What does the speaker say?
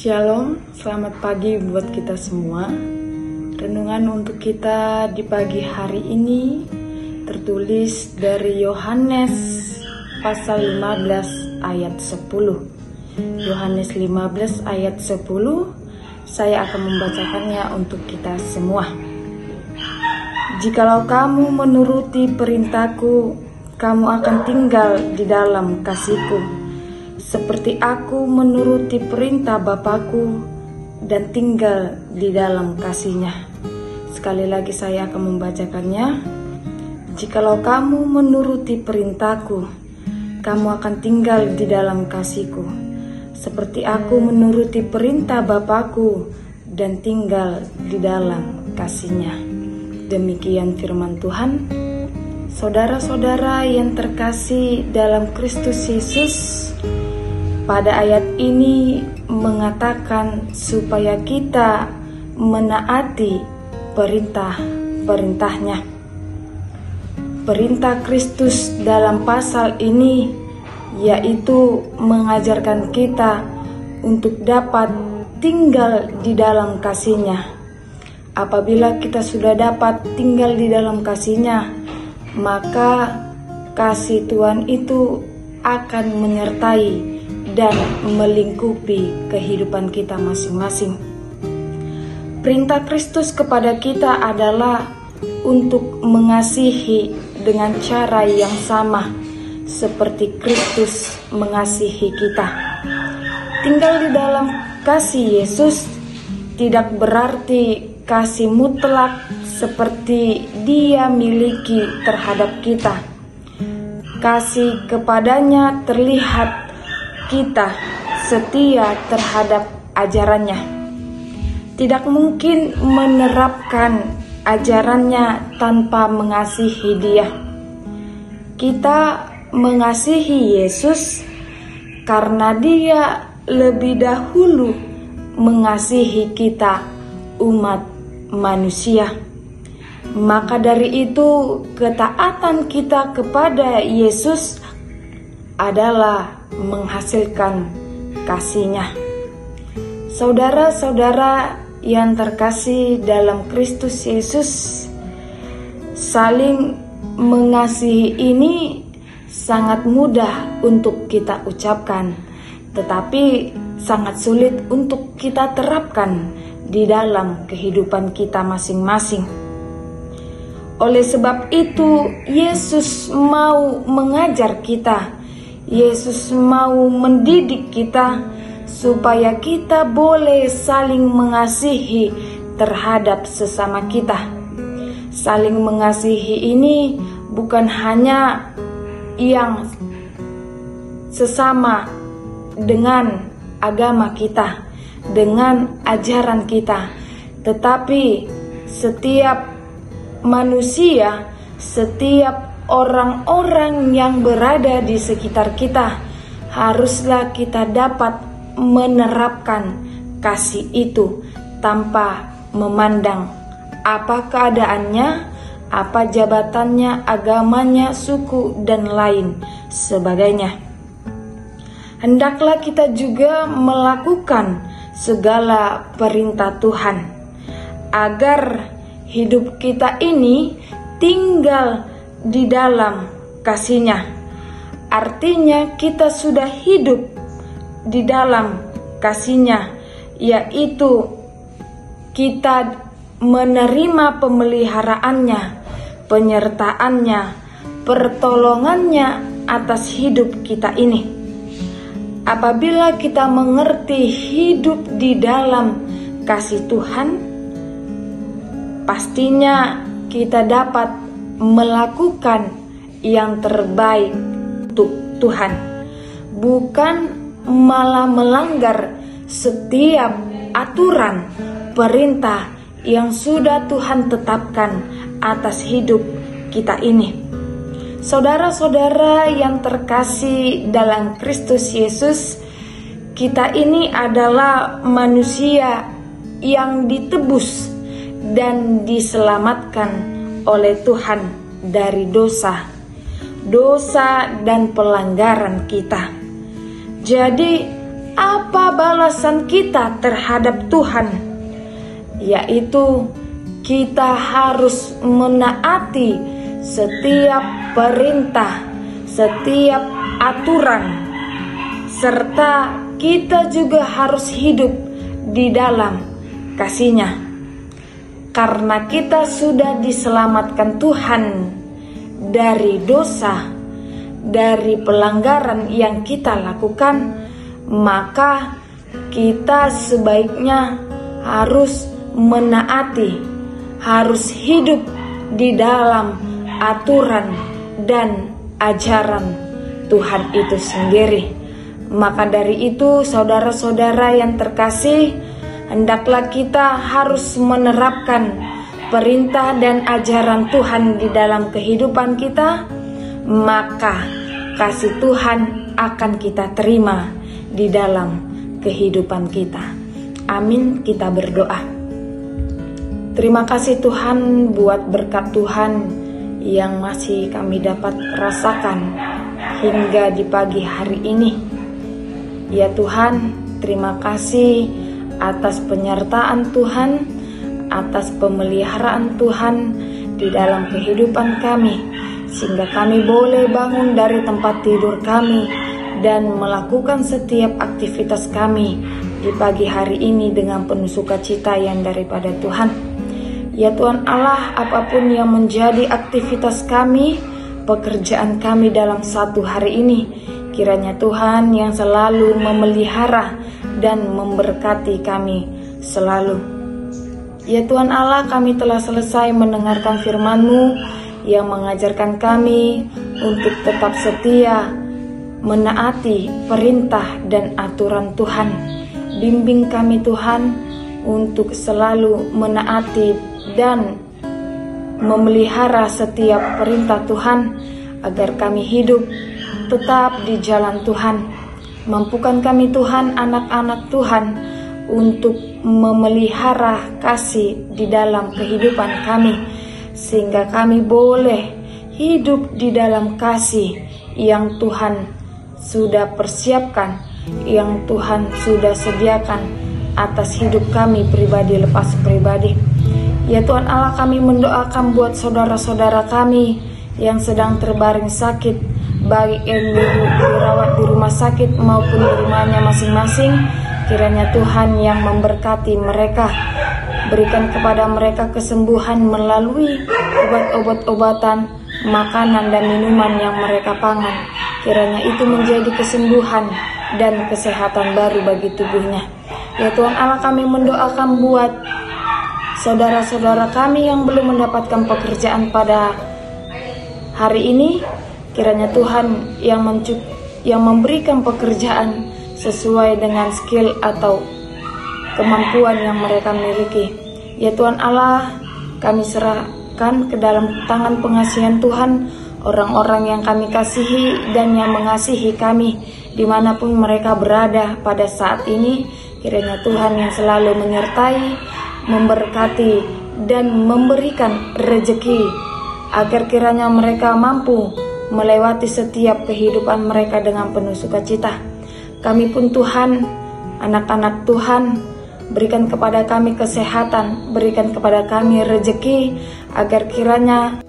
Shalom, selamat pagi buat kita semua. Renungan untuk kita di pagi hari ini tertulis dari Yohanes pasal 15 ayat 10. Yohanes 15 ayat 10, saya akan membacakannya untuk kita semua. Jikalau kamu menuruti perintahku, kamu akan tinggal di dalam kasih-Ku, seperti aku menuruti perintah Bapakku dan tinggal di dalam kasih-Nya. Sekali lagi saya akan membacakannya. Jikalau kamu menuruti perintahku, kamu akan tinggal di dalam kasih-Ku, seperti aku menuruti perintah Bapakku dan tinggal di dalam kasih-Nya. Demikian firman Tuhan. Saudara-saudara yang terkasih dalam Kristus Yesus, pada ayat ini mengatakan supaya kita menaati perintah-perintahnya. Perintah Kristus dalam pasal ini yaitu mengajarkan kita untuk dapat tinggal di dalam kasih-Nya. Apabila kita sudah dapat tinggal di dalam kasih-Nya, maka kasih Tuhan itu akan menyertai dan melingkupi kehidupan kita masing-masing. Perintah Kristus kepada kita adalah untuk mengasihi dengan cara yang sama seperti Kristus mengasihi kita. Tinggal di dalam kasih Yesus tidak berarti kasih mutlak seperti Dia miliki terhadap kita. Kasih kepadanya terlihat kita setia terhadap ajarannya. Tidak mungkin menerapkan ajarannya tanpa mengasihi Dia. Kita mengasihi Yesus karena Dia lebih dahulu mengasihi kita, umat manusia. Maka dari itu, ketaatan kita kepada Yesus adalah menghasilkan kasih-Nya. Saudara-saudara yang terkasih dalam Kristus Yesus, saling mengasihi ini sangat mudah untuk kita ucapkan, tetapi sangat sulit untuk kita terapkan di dalam kehidupan kita masing-masing. Oleh sebab itu, Yesus mau mengajar kita, Yesus mau mendidik kita supaya kita boleh saling mengasihi terhadap sesama kita. Saling mengasihi ini bukan hanya yang sesama dengan agama kita, dengan ajaran kita, tetapi setiap manusia, setiap orang-orang yang berada di sekitar kita, haruslah kita dapat menerapkan kasih itu tanpa memandang apa keadaannya, apa jabatannya, agamanya, suku, dan lain sebagainya. Hendaklah kita juga melakukan segala perintah Tuhan agar hidup kita ini tinggal di dalam kasih-Nya. Artinya kita sudah hidup di dalam kasih-Nya, yaitu kita menerima pemeliharaannya, penyertaannya, pertolongannya atas hidup kita ini. Apabila kita mengerti hidup di dalam kasih Tuhan, pastinya kita dapat melakukan yang terbaik untuk Tuhan, bukan malah melanggar setiap aturan perintah yang sudah Tuhan tetapkan atas hidup kita ini. Saudara-saudara yang terkasih dalam Kristus Yesus, kita ini adalah manusia yang ditebus dan diselamatkan oleh Tuhan dari dosa dan pelanggaran kita. Jadi apa balasan kita terhadap Tuhan? Yaitu kita harus menaati setiap perintah, setiap aturan, serta kita juga harus hidup di dalam kasih-Nya. Karena kita sudah diselamatkan Tuhan dari dosa, dari pelanggaran yang kita lakukan, maka kita sebaiknya harus menaati, harus hidup di dalam aturan dan ajaran Tuhan itu sendiri. Maka dari itu, saudara-saudara yang terkasih, hendaklah kita harus menerapkan perintah dan ajaran Tuhan di dalam kehidupan kita, maka kasih Tuhan akan kita terima di dalam kehidupan kita. Amin, kita berdoa. Terima kasih Tuhan buat berkat Tuhan yang masih kami dapat rasakan hingga di pagi hari ini. Ya Tuhan, terima kasih atas penyertaan Tuhan, atas pemeliharaan Tuhan di dalam kehidupan kami, sehingga kami boleh bangun dari tempat tidur kami dan melakukan setiap aktivitas kami di pagi hari ini dengan penuh sukacita yang daripada Tuhan. Ya Tuhan Allah, apapun yang menjadi aktivitas kami, pekerjaan kami dalam satu hari ini, kiranya Tuhan yang selalu memelihara dan memberkati kami selalu. Ya Tuhan Allah, kami telah selesai mendengarkan firman-Mu yang mengajarkan kami untuk tetap setia menaati perintah dan aturan Tuhan. Bimbing kami Tuhan untuk selalu menaati dan memelihara setiap perintah Tuhan, agar kami hidup tetap di jalan Tuhan. Mampukan kami Tuhan, anak-anak Tuhan, untuk memelihara kasih di dalam kehidupan kami, sehingga kami boleh hidup di dalam kasih yang Tuhan sudah persiapkan, yang Tuhan sudah sediakan atas hidup kami pribadi lepas pribadi. Ya Tuhan Allah, kami mendoakan buat saudara-saudara kami yang sedang terbaring sakit, baik yang dirawat di rumah sakit maupun di rumahnya masing-masing. Kiranya Tuhan yang memberkati mereka, berikan kepada mereka kesembuhan melalui obat-obatan, makanan dan minuman yang mereka pangan. Kiranya itu menjadi kesembuhan dan kesehatan baru bagi tubuhnya. Ya Tuhan Allah, kami mendoakan buat saudara-saudara kami yang belum mendapatkan pekerjaan pada hari ini. Kiranya Tuhan yang memberikan pekerjaan sesuai dengan skill atau kemampuan yang mereka miliki. Ya Tuhan Allah, kami serahkan ke dalam tangan pengasihan Tuhan orang-orang yang kami kasihi dan yang mengasihi kami dimanapun mereka berada pada saat ini. Kiranya Tuhan yang selalu menyertai, memberkati dan memberikan rezeki, agar kiranya mereka mampu melewati setiap kehidupan mereka dengan penuh sukacita. Kami pun Tuhan, anak-anak Tuhan, berikan kepada kami kesehatan, berikan kepada kami rezeki, agar kiranya